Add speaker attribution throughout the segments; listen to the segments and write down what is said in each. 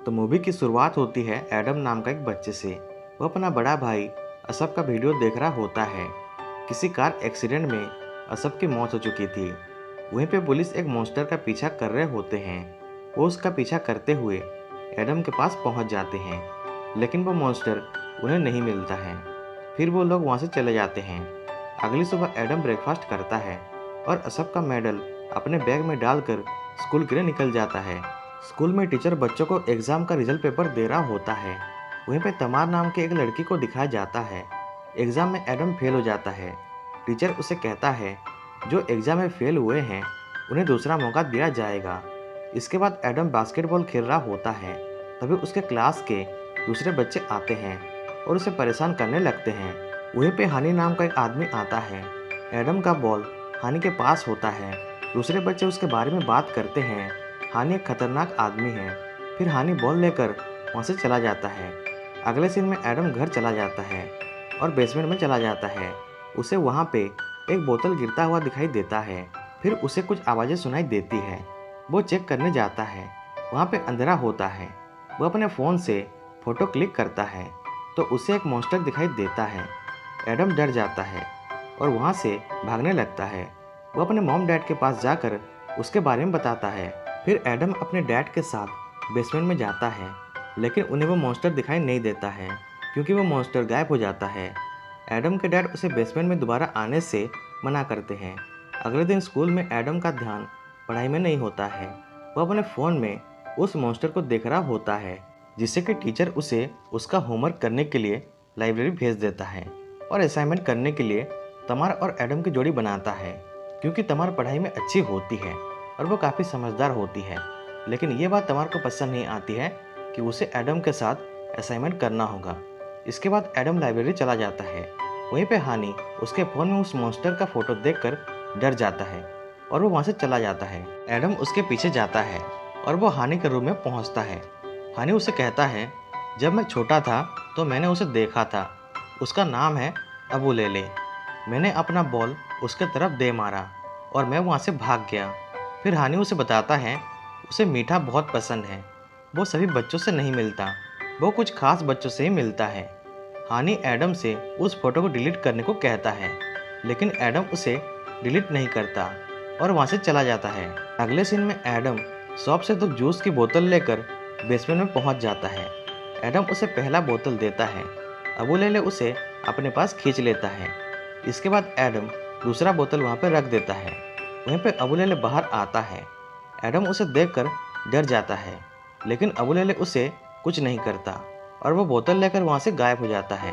Speaker 1: तो मूवी की शुरुआत होती है एडम नाम का एक बच्चे से। वो अपना बड़ा भाई असफ का वीडियो देख रहा होता है। किसी कार एक्सीडेंट में असफ की मौत हो चुकी थी। वहीं पे पुलिस एक मॉन्स्टर का पीछा कर रहे होते हैं। वो उसका पीछा करते हुए एडम के पास पहुंच जाते हैं, लेकिन वो मॉन्स्टर उन्हें नहीं मिलता है। फिर वो लोग वहां से चले जाते हैं। अगली सुबह एडम ब्रेकफास्ट करता है और असफ का मेडल अपने बैग में डालकर स्कूल के लिए निकल जाता है। स्कूल में टीचर बच्चों को एग्जाम का रिजल्ट पेपर दे रहा होता है। वहीं पे तमार नाम के एक लड़की को दिखाया जाता है। एग्जाम में एडम फेल हो जाता है। टीचर उसे कहता है जो एग्जाम में फेल हुए हैं उन्हें दूसरा मौका दिया जाएगा। इसके बाद एडम बास्केटबॉल खेल रहा होता है। तभी उसके क्लास के दूसरे बच्चे आते हैं और उसे परेशान करने लगते हैं। वहीं पे हानि नाम का एक आदमी आता है। एडम का बॉल हानि के पास होता है। दूसरे बच्चे उसके बारे में बात करते हैं। हानि एक खतरनाक आदमी है। फिर हानि बॉल लेकर वहाँ से चला जाता है। अगले सीन में एडम घर चला जाता है और बेसमेंट में चला जाता है। उसे वहाँ पे एक बोतल गिरता हुआ दिखाई देता है। फिर उसे कुछ आवाज़ें सुनाई देती है। वो चेक करने जाता है। वहाँ पे अंधेरा होता है। वो अपने फ़ोन से फ़ोटो क्लिक करता है तो उसे एक मॉन्स्टर दिखाई देता है। एडम डर जाता है और वहाँ से भागने लगता है। वो अपने मॉम डैड के पास जाकर उसके बारे में बताता है। फिर एडम अपने डैड के साथ बेसमेंट में जाता है, लेकिन उन्हें वो मॉन्स्टर दिखाई नहीं देता है क्योंकि वो मॉन्स्टर गायब हो जाता है। एडम के डैड उसे बेसमेंट में दोबारा आने से मना करते हैं। अगले दिन स्कूल में एडम का ध्यान पढ़ाई में नहीं होता है। वो अपने फ़ोन में उस मॉन्स्टर को देख रहा होता है, जिससे कि टीचर उसे उसका होमवर्क करने के लिए लाइब्रेरी भेज देता है और असाइनमेंट करने के लिए तमार और एडम की जोड़ी बनाता है, क्योंकि तमार पढ़ाई में अच्छी होती है और वो काफ़ी समझदार होती है। लेकिन ये बात तमार को पसंद नहीं आती है कि उसे एडम के साथ असाइनमेंट करना होगा। इसके बाद एडम लाइब्रेरी चला जाता है। वहीं पे हानि उसके फ़ोन में उस मॉन्स्टर का फ़ोटो देखकर डर जाता है और वो वहाँ से चला जाता है। एडम उसके पीछे जाता है और वो हानि के रूम में पहुँचता है। हानि उसे कहता है जब मैं छोटा था तो मैंने उसे देखा था। उसका नाम है अबू लेले। मैंने अपना बॉल उसके तरफ दे मारा और मैं वहाँ से भाग गया। फिर हानि उसे बताता है उसे मीठा बहुत पसंद है। वो सभी बच्चों से नहीं मिलता, वो कुछ खास बच्चों से ही मिलता है। हानि एडम से उस फोटो को डिलीट करने को कहता है, लेकिन एडम उसे डिलीट नहीं करता और वहाँ से चला जाता है। अगले सीन में एडम शॉप से 2 जूस की बोतल लेकर बेसमेंट में पहुँच जाता है। एडम उसे पहला बोतल देता है। अबू लेले उसे अपने पास खींच लेता है। इसके बाद एडम दूसरा बोतल वहाँ पर रख देता है। वहीं पे अबू लेले बाहर आता है। एडम उसे देखकर डर जाता है, लेकिन अबू लेले उसे कुछ नहीं करता और वो बोतल लेकर वहाँ से गायब हो जाता है।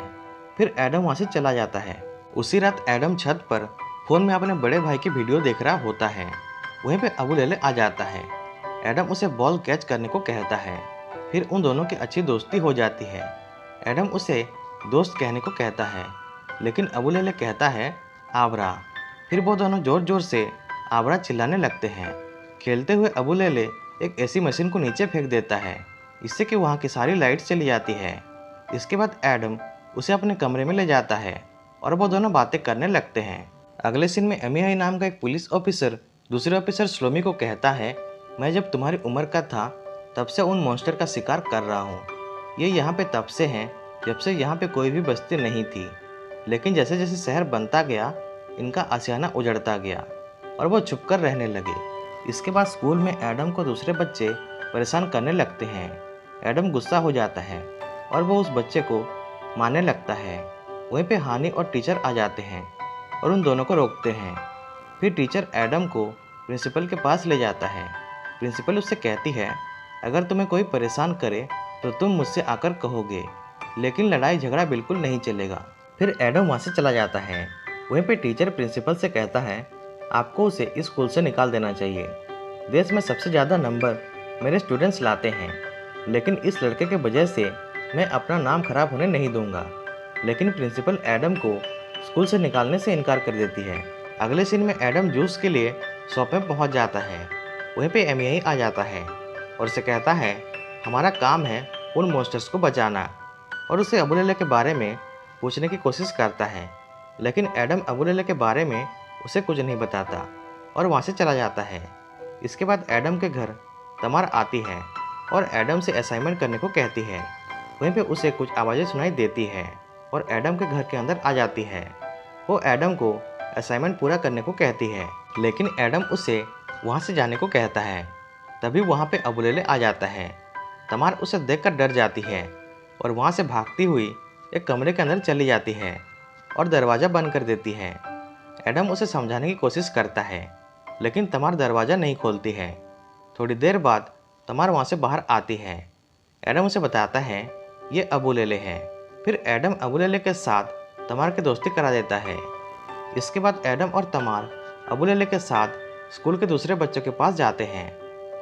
Speaker 1: फिर एडम वहाँ से चला जाता है। उसी रात एडम छत पर फ़ोन में अपने बड़े भाई की वीडियो देख रहा होता है। वहीं पे अबू लेले आ जाता है। एडम उसे बॉल कैच करने को कहता है। फिर उन दोनों की अच्छी दोस्ती हो जाती है। एडम उसे दोस्त कहने को कहता है, लेकिन अबू लेले कहता है आबरा। फिर वो दोनों ज़ोर ज़ोर से आबरा चिल्लाने लगते हैं। खेलते हुए अबू लेले एक ऐसी मशीन को नीचे फेंक देता है, इससे कि वहाँ की सारी लाइट्स चली जाती है। इसके बाद एडम उसे अपने कमरे में ले जाता है और वो दोनों बातें करने लगते हैं। अगले सीन में एमियाई नाम का एक पुलिस ऑफिसर दूसरे ऑफिसर स्लोमी को कहता है मैं जब तुम्हारी उम्र का था तब से उन मॉन्स्टर का शिकार कर रहा हूँ। ये यहाँ पे तब से हैं जब से यहाँ पे कोई भी बस्ती नहीं थी, लेकिन जैसे जैसे शहर बनता गया इनका आशियाना उजड़ता गया और वो छुपकर रहने लगे। इसके बाद स्कूल में एडम को दूसरे बच्चे परेशान करने लगते हैं। एडम गुस्सा हो जाता है और वो उस बच्चे को मारने लगता है। वहीं पे हानि और टीचर आ जाते हैं और उन दोनों को रोकते हैं। फिर टीचर एडम को प्रिंसिपल के पास ले जाता है। प्रिंसिपल उससे कहती है अगर तुम्हें कोई परेशान करे तो तुम मुझसे आकर कहोगे, लेकिन लड़ाई झगड़ा बिल्कुल नहीं चलेगा। फिर एडम वहाँ से चला जाता है। वहीं पे टीचर प्रिंसिपल से कहता है आपको उसे इस स्कूल से निकाल देना चाहिए। देश में सबसे ज़्यादा नंबर मेरे स्टूडेंट्स लाते हैं, लेकिन इस लड़के के वजह से मैं अपना नाम खराब होने नहीं दूंगा। लेकिन प्रिंसिपल एडम को स्कूल से निकालने से इनकार कर देती है। अगले सीन में एडम जूस के लिए शॉप में पहुंच जाता है। वहीं पे एमियाई आ जाता है और उसे कहता है हमारा काम है उन मॉन्स्टर्स को बचाना, और उसे अबू लेले के बारे में पूछने की कोशिश करता है, लेकिन एडम अबू लेले के बारे में उसे कुछ नहीं बताता और वहाँ से चला जाता है। इसके बाद एडम के घर तमार आती है। और एडम से असाइनमेंट करने को कहती है। वहीं पे उसे कुछ आवाज़ें सुनाई देती है और एडम के घर के अंदर आ जाती है। वो एडम को असाइनमेंट पूरा करने को कहती है, लेकिन एडम उसे वहाँ से जाने को कहता है। तभी वहाँ पे अबुलेले आ जाता है। तमार उसे देखकर डर जाती है और वहाँ से भागती हुई एक कमरे के अंदर चली जाती है और दरवाज़ा बंद कर देती है। एडम उसे समझाने की कोशिश करता है, लेकिन तमार दरवाज़ा नहीं खोलती है। थोड़ी देर बाद तमार वहाँ से बाहर आती है। एडम उसे बताता है ये अबुलेले है। फिर एडम अबुलेले के साथ तमार की दोस्ती करा देता है। इसके बाद एडम और तमार अबुलेले के साथ स्कूल के दूसरे बच्चों के पास जाते हैं।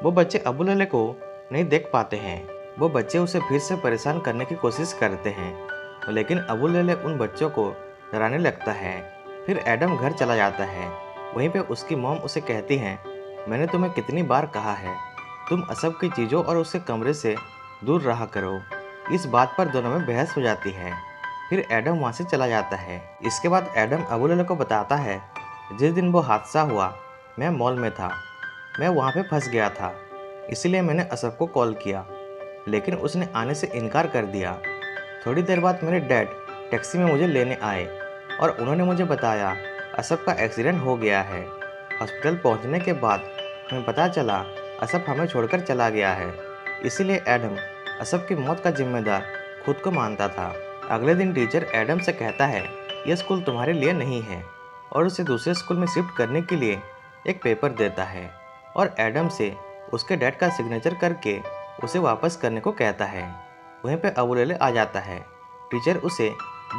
Speaker 1: वो बच्चे अबुलेले को नहीं देख पाते हैं। वो बच्चे उसे फिर से परेशान करने की कोशिश करते हैं, लेकिन अबुलेले उन बच्चों को डराने लगता है। फिर एडम घर चला जाता है। वहीं पे उसकी मॉम उसे कहती हैं, मैंने तुम्हें कितनी बार कहा है तुम असब की चीज़ों और उसके कमरे से दूर रहा करो। इस बात पर दोनों में बहस हो जाती है। फिर एडम वहाँ से चला जाता है। इसके बाद एडम अबुलेले को बताता है, जिस दिन वो हादसा हुआ मैं मॉल में था। मैं वहाँ पे फंस गया था, इसलिए मैंने असब को कॉल किया, लेकिन उसने आने से इनकार कर दिया। थोड़ी देर बाद मेरे डैड टैक्सी में मुझे लेने आए और उन्होंने मुझे बताया असब का एक्सीडेंट हो गया है। हॉस्पिटल पहुँचने के बाद हमें पता चला असब हमें छोड़कर चला गया है। इसीलिए एडम असब की मौत का जिम्मेदार खुद को मानता था। अगले दिन टीचर एडम से कहता है यह स्कूल तुम्हारे लिए नहीं है और उसे दूसरे स्कूल में शिफ्ट करने के लिए एक पेपर देता है और एडम से उसके डैड का सिग्नेचर करके उसे वापस करने को कहता है। वहीं पे अबुलेले आ जाता है। टीचर उसे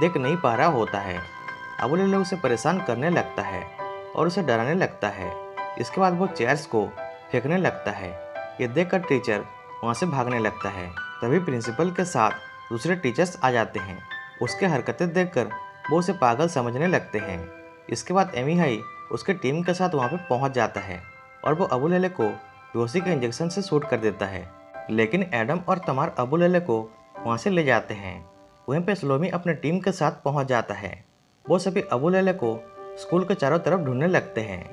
Speaker 1: देख नहीं पा रहा होता है। अबुलेले उसे परेशान करने लगता है और उसे डराने लगता है। इसके बाद वो चेयर्स को फेंकने लगता है। ये देखकर टीचर वहाँ से भागने लगता है। तभी प्रिंसिपल के साथ दूसरे टीचर्स आ जाते हैं। उसके हरकतें देखकर वो उसे पागल समझने लगते हैं। इसके बाद एमी हाई उसके टीम के साथ वहाँ पे पहुँच जाता है और वो अबुलेले को बेहोशी के इंजेक्शन से शूट कर देता है। लेकिन एडम और तमार अबुलेले को वहाँ से ले जाते हैं। वहीं पे स्लोमी अपने टीम के साथ पहुँच जाता है। वो सभी अबुलेले को स्कूल के चारों तरफ ढूंढने लगते हैं।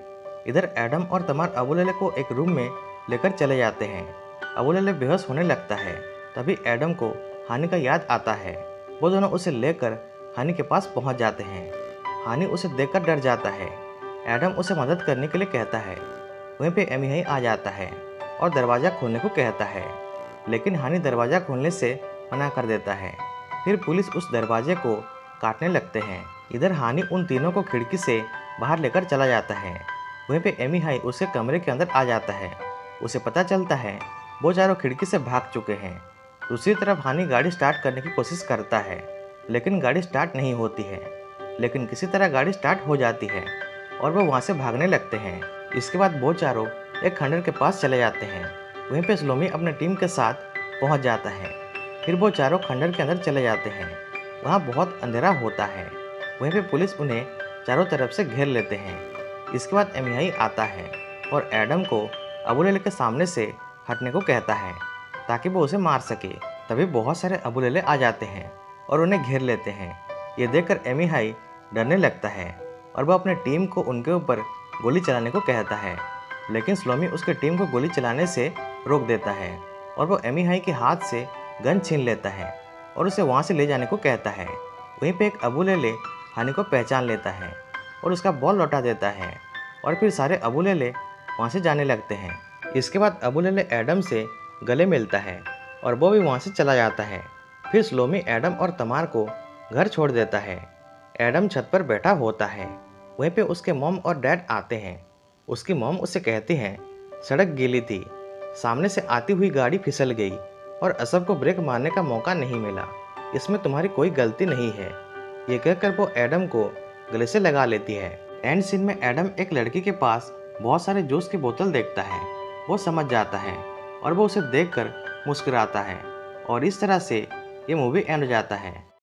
Speaker 1: इधर एडम और तमार अबुलेले को एक रूम में लेकर चले जाते हैं। अबुलेले बेहोश होने लगता है। तभी एडम को हानि का याद आता है। वो दोनों उसे लेकर हानि के पास पहुंच जाते हैं। हानि उसे देखकर डर जाता है। एडम उसे मदद करने के लिए कहता है। वहीं पे एमी आ जाता है और दरवाज़ा खोलने को कहता है, लेकिन हानि दरवाज़ा खोलने से मना कर देता है। फिर पुलिस उस दरवाजे को काटने लगते हैं। इधर हानि उन तीनों को खिड़की से बाहर लेकर चला जाता है। वहीं पे एमी हाई उसके कमरे के अंदर आ जाता है। उसे पता चलता है वो चारों खिड़की से भाग चुके हैं। दूसरी तरफ हानि गाड़ी स्टार्ट करने की कोशिश करता है, लेकिन गाड़ी स्टार्ट नहीं होती है। लेकिन किसी तरह गाड़ी स्टार्ट हो जाती है और वो वहाँ से भागने लगते हैं। इसके बाद वो चारों एक खंडर के पास चले जाते हैं। वहीं पे स्लोमी अपने टीम के साथ पहुँच जाता है। फिर वो चारों खंडर के अंदर चले जाते हैं। वहाँ बहुत अंधेरा होता है। वहीं पे पुलिस उन्हें चारों तरफ से घेर लेते हैं। इसके बाद एमी आता है और एडम को अबुलेले के सामने से हटने को कहता है ताकि वो उसे मार सके। तभी बहुत सारे अबुलेले आ जाते हैं और उन्हें घेर लेते हैं। ये देखकर एमी हाई डरने लगता है और वह अपने टीम को उनके ऊपर गोली चलाने को कहता है, लेकिन स्लोमी उसके टीम को गोली चलाने से रोक देता है और वो एमी हाई के हाथ से गन छीन लेता है और उसे वहाँ से ले जाने को कहता है। वहीं पे एक अबुलेले हानि को पहचान लेता है और उसका बॉल लौटा देता है और फिर सारे अबुलेले वहाँ से जाने लगते हैं। इसके बाद अबुलेले एडम से गले मिलता है और वो भी वहाँ से चला जाता है। फिर स्लोमी एडम और तमार को घर छोड़ देता है। एडम छत पर बैठा होता है। वहीं पे उसके मॉम और डैड आते हैं। उसकी मॉम उससे कहती हैं सड़क गीली थी, सामने से आती हुई गाड़ी फिसल गई और असब को ब्रेक मारने का मौका नहीं मिला, इसमें तुम्हारी कोई गलती नहीं है। ये कहकर वो एडम को गले से लगा लेती है। एंड सीन में एडम एक लड़की के पास बहुत सारे जूस की बोतल देखता है। वो समझ जाता है और वो उसे देखकर मुस्कुराता है और इस तरह से ये मूवी एंड हो जाता है।